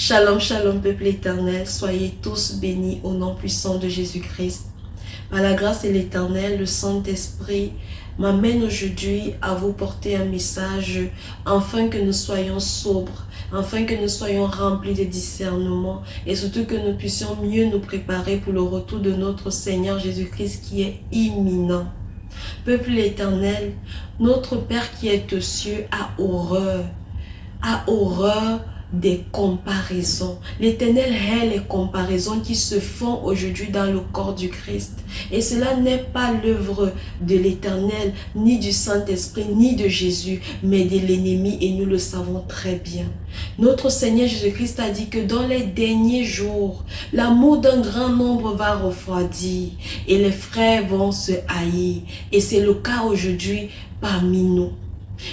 Shalom, shalom, peuple éternel, soyez tous bénis au nom puissant de Jésus-Christ. Par la grâce de l'Éternel, le Saint-Esprit m'amène aujourd'hui à vous porter un message afin que nous soyons sobres, afin que nous soyons remplis de discernement et surtout que nous puissions mieux nous préparer pour le retour de notre Seigneur Jésus-Christ qui est imminent. Peuple éternel, notre Père qui est aux cieux a horreur des comparaisons. L'Éternel hait les comparaisons qui se font aujourd'hui dans le corps du Christ. Et cela n'est pas l'œuvre de l'Éternel, ni du Saint-Esprit, ni de Jésus, mais de l'ennemi, et nous le savons très bien. Notre Seigneur Jésus-Christ a dit que dans les derniers jours, l'amour d'un grand nombre va refroidir et les frères vont se haïr. Et c'est le cas aujourd'hui parmi nous.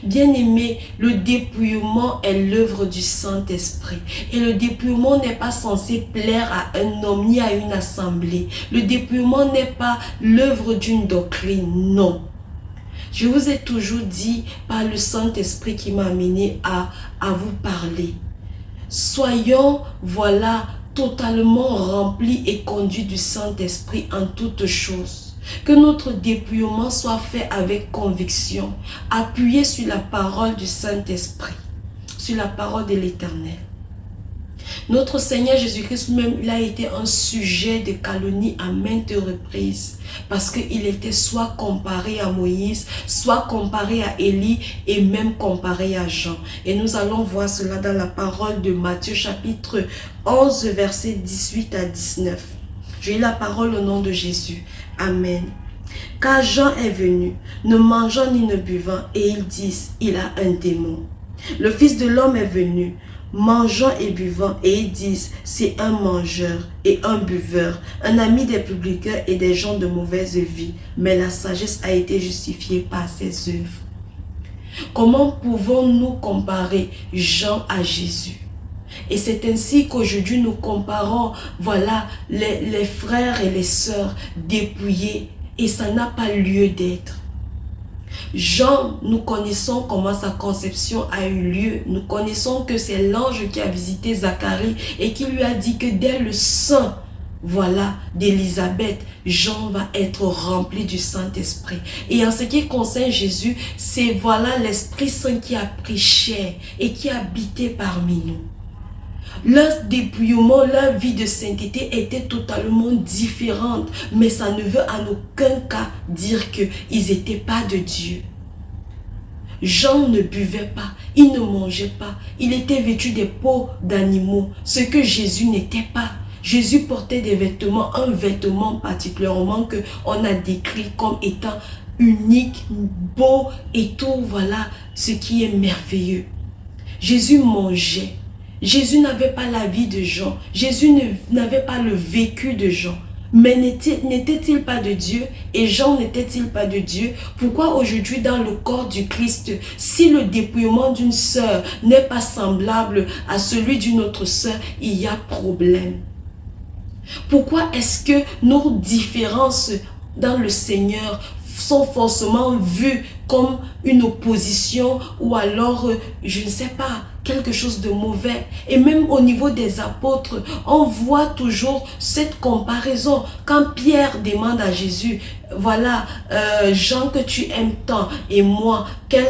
Bien-aimé, le dépouillement est l'œuvre du Saint-Esprit. Et le dépouillement n'est pas censé plaire à un homme ni à une assemblée. Le dépouillement n'est pas l'œuvre d'une doctrine, non. Je vous ai toujours dit par le Saint-Esprit qui m'a amené à vous parler. Soyons, totalement remplis et conduits du Saint-Esprit en toutes choses. Que notre dépouillement soit fait avec conviction, appuyé sur la parole du Saint-Esprit, sur la parole de l'Éternel. Notre Seigneur Jésus-Christ même, il a été un sujet de calomnie à maintes reprises, parce qu'il était soit comparé à Moïse, soit comparé à Élie et même comparé à Jean. Et nous allons voir cela dans la parole de Matthieu chapitre 11, versets 18 à 19. Je lis la parole au nom de Jésus. Amen. Car Jean est venu, ne mangeant ni ne buvant, et ils disent, il a un démon. Le Fils de l'homme est venu, mangeant et buvant, et ils disent, c'est un mangeur et un buveur, un ami des publicains et des gens de mauvaise vie. Mais la sagesse a été justifiée par ses œuvres. Comment pouvons-nous comparer Jean à Jésus? Et c'est ainsi qu'aujourd'hui nous comparons, les frères et les sœurs dépouillés, et ça n'a pas lieu d'être. Jean, nous connaissons comment sa conception a eu lieu. Nous connaissons que c'est l'ange qui a visité Zacharie et qui lui a dit que dès le sein, d'Élisabeth, Jean va être rempli du Saint-Esprit. Et en ce qui concerne Jésus, c'est l'Esprit Saint qui a pris chair et qui a habité parmi nous. Leur dépouillement, leur vie de sainteté était totalement différente. Mais ça ne veut en aucun cas dire qu'ils n'étaient pas de Dieu. Jean ne buvait pas, il ne mangeait pas. Il était vêtu des peaux d'animaux, ce que Jésus n'était pas. Jésus portait des vêtements, un vêtement particulièrement qu'on a décrit comme étant unique, beau et tout, ce qui est merveilleux. Jésus mangeait. Jésus n'avait pas la vie de Jean. Jésus n'avait pas le vécu de Jean. Mais n'était-il pas de Dieu? Et Jean n'était-il pas de Dieu? Pourquoi aujourd'hui dans le corps du Christ, si le dépouillement d'une sœur n'est pas semblable à celui d'une autre sœur, il y a problème? Pourquoi est-ce que nos différences dans le Seigneur sont forcément vues comme une opposition ou alors, je ne sais pas, quelque chose de mauvais? Et même au niveau des apôtres, on voit toujours cette comparaison. Quand Pierre demande à Jésus, Jean que tu aimes tant et moi, quelle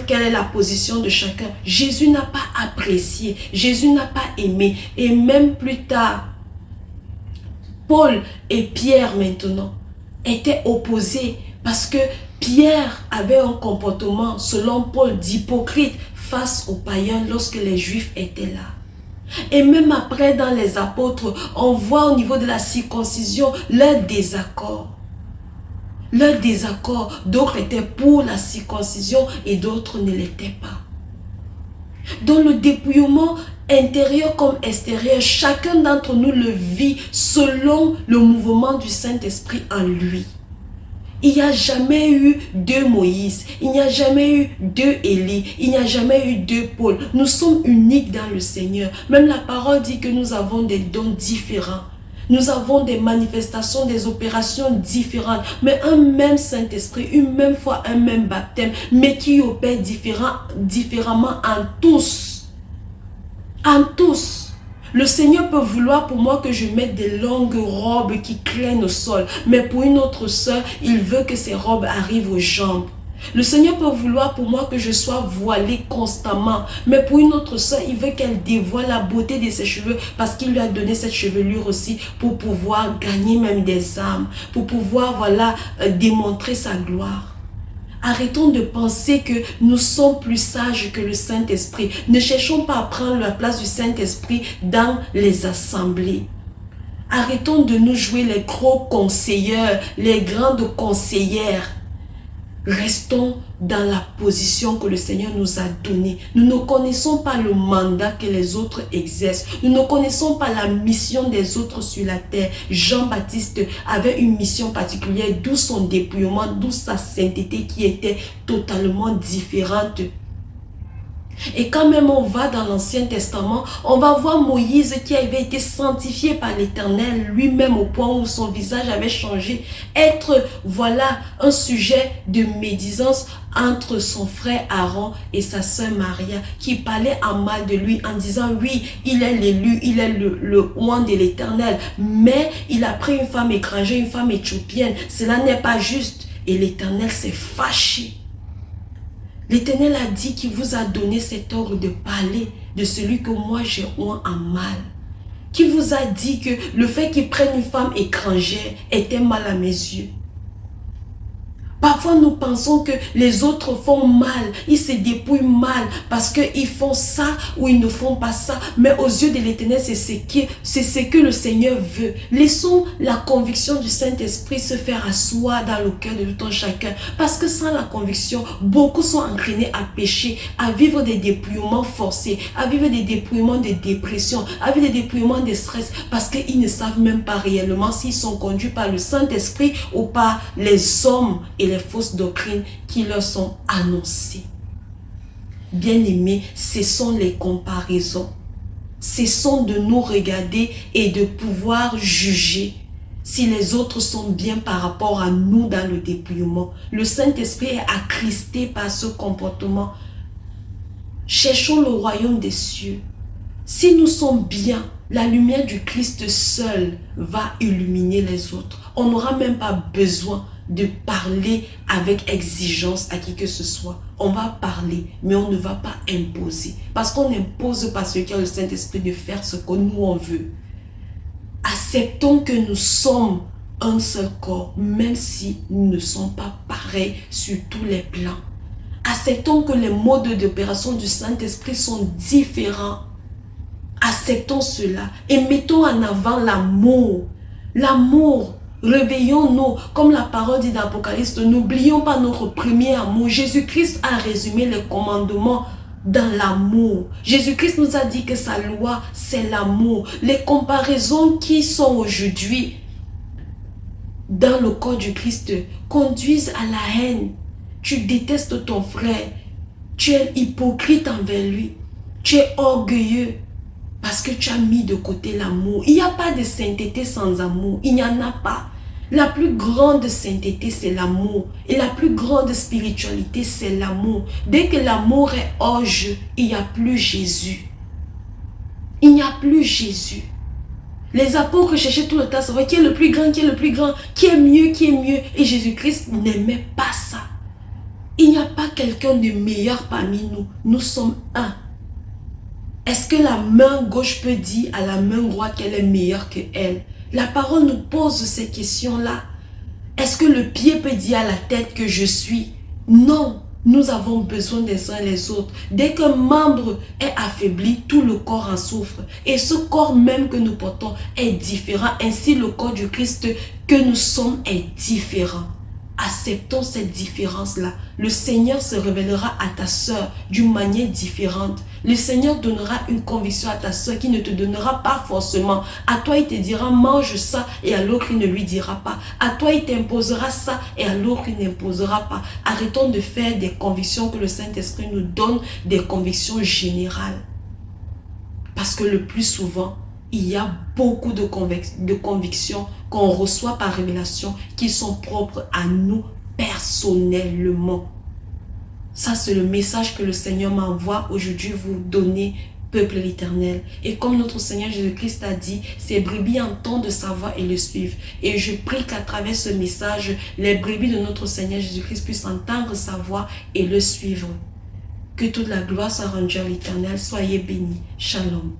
est la position de chacun? Jésus n'a pas apprécié, Jésus n'a pas aimé. Et même plus tard, Paul et Pierre maintenant étaient opposés parce que Pierre avait un comportement, selon Paul, d'hypocrite face aux païens lorsque les Juifs étaient là. Et même après, dans les apôtres, on voit au niveau de la circoncision leur désaccord. Leur désaccord, d'autres étaient pour la circoncision et d'autres ne l'étaient pas. Dans le dépouillement intérieur comme extérieur, chacun d'entre nous le vit selon le mouvement du Saint-Esprit en lui. Il n'y a jamais eu deux Moïse, il n'y a jamais eu deux Élie, il n'y a jamais eu deux Paul. Nous sommes uniques dans le Seigneur. Même la parole dit que nous avons des dons différents. Nous avons des manifestations, des opérations différentes, mais un même Saint-Esprit, une même foi, un même baptême, mais qui opère différemment en tous. En tous. Le Seigneur peut vouloir pour moi que je mette des longues robes qui traînent au sol. Mais pour une autre sœur, il veut que ces robes arrivent aux jambes. Le Seigneur peut vouloir pour moi que je sois voilée constamment. Mais pour une autre sœur, il veut qu'elle dévoile la beauté de ses cheveux parce qu'il lui a donné cette chevelure aussi pour pouvoir gagner même des âmes. Pour pouvoir, voilà, démontrer sa gloire. Arrêtons de penser que nous sommes plus sages que le Saint-Esprit. Ne cherchons pas à prendre la place du Saint-Esprit dans les assemblées. Arrêtons de nous jouer les gros conseilleurs, les grandes conseillères. Restons dans la position que le Seigneur nous a donnée. Nous ne connaissons pas le mandat que les autres exercent. Nous ne connaissons pas la mission des autres sur la terre. Jean-Baptiste avait une mission particulière, d'où son dépouillement, d'où sa sainteté qui était totalement différente. Et quand même on va dans l'Ancien Testament, on va voir Moïse qui avait été sanctifié par l'Éternel lui-même au point où son visage avait changé. Être, voilà, un sujet de médisance entre son frère Aaron et sa sœur Maria qui parlait en mal de lui en disant oui, il est l'élu, il est le oint de l'Éternel. Mais il a pris une femme étrangère, une femme éthiopienne. Cela n'est pas juste. Et l'Éternel s'est fâché. L'Éternel a dit qu'il vous a donné cet ordre de parler de celui que moi j'ai oint en mal. Qui vous a dit que le fait qu'il prenne une femme étrangère était mal à mes yeux. Parfois, nous pensons que les autres font mal, ils se dépouillent mal parce qu'ils font ça ou ils ne font pas ça. Mais aux yeux de l'Éternel, c'est ce que le Seigneur veut. Laissons la conviction du Saint-Esprit se faire asseoir dans le cœur de tout un chacun. Parce que sans la conviction, beaucoup sont entraînés à pécher, à vivre des dépouillements forcés, à vivre des dépouillements de dépression, à vivre des dépouillements de stress parce qu'ils ne savent même pas réellement s'ils sont conduits par le Saint-Esprit ou par les hommes et les fausses doctrines qui leur sont annoncées. Bien-aimés, cessons les comparaisons. Cessons de nous regarder et de pouvoir juger si les autres sont bien par rapport à nous dans le dépouillement. Le Saint-Esprit est attristé par ce comportement. Cherchons le royaume des cieux. Si nous sommes bien, la lumière du Christ seul va illuminer les autres. On n'aura même pas besoin de parler avec exigence à qui que ce soit. On va parler, mais on ne va pas imposer. Parce qu'on n'impose pas ce qui a le Saint-Esprit de faire ce que nous on veut. Acceptons que nous sommes un seul corps, même si nous ne sommes pas pareils sur tous les plans. Acceptons que les modes d'opération du Saint-Esprit sont différents. Acceptons cela et mettons en avant l'amour. L'amour. Réveillons-nous, comme la parole dit dans l'Apocalypse, n'oublions pas notre premier amour. Jésus-Christ a résumé les commandements dans l'amour. Jésus-Christ nous a dit que sa loi, c'est l'amour. Les comparaisons qui sont aujourd'hui dans le corps du Christ conduisent à la haine. Tu détestes ton frère, tu es hypocrite envers lui, tu es orgueilleux. Parce que tu as mis de côté l'amour. Il n'y a pas de sainteté sans amour. Il n'y en a pas. La plus grande sainteté, c'est l'amour. Et la plus grande spiritualité, c'est l'amour. Dès que l'amour est hors jeu, il n'y a plus Jésus. Il n'y a plus Jésus. Les apôtres cherchaient tout le temps à savoir qui est le plus grand, qui est le plus grand, qui est mieux, qui est mieux. Et Jésus-Christ n'aimait pas ça. Il n'y a pas quelqu'un de meilleur parmi nous. Nous sommes un. Est-ce que la main gauche peut dire à la main droite qu'elle est meilleure qu'elle? La parole nous pose ces questions-là. Est-ce que le pied peut dire à la tête que je suis? Non, nous avons besoin des uns les autres. Dès qu'un membre est affaibli, tout le corps en souffre. Et ce corps même que nous portons est différent. Ainsi, le corps du Christ que nous sommes est différent. Acceptons cette différence-là. Le Seigneur se révélera à ta sœur d'une manière différente. Le Seigneur donnera une conviction à ta sœur qui ne te donnera pas forcément. À toi, il te dira, mange ça, et à l'autre, il ne lui dira pas. À toi, il t'imposera ça, et à l'autre, il n'imposera pas. Arrêtons de faire des convictions que le Saint-Esprit nous donne, des convictions générales. Parce que le plus souvent, il y a beaucoup de convictions qu'on reçoit par révélation qui sont propres à nous personnellement. Ça, c'est le message que le Seigneur m'envoie aujourd'hui vous donner peuple l'Éternel. Et comme notre Seigneur Jésus-Christ a dit, ces brebis entendent sa voix et le suivent. Et je prie qu'à travers ce message, les brebis de notre Seigneur Jésus-Christ puissent entendre sa voix et le suivre. Que toute la gloire soit rendue à l'Éternel. Soyez bénis. Shalom.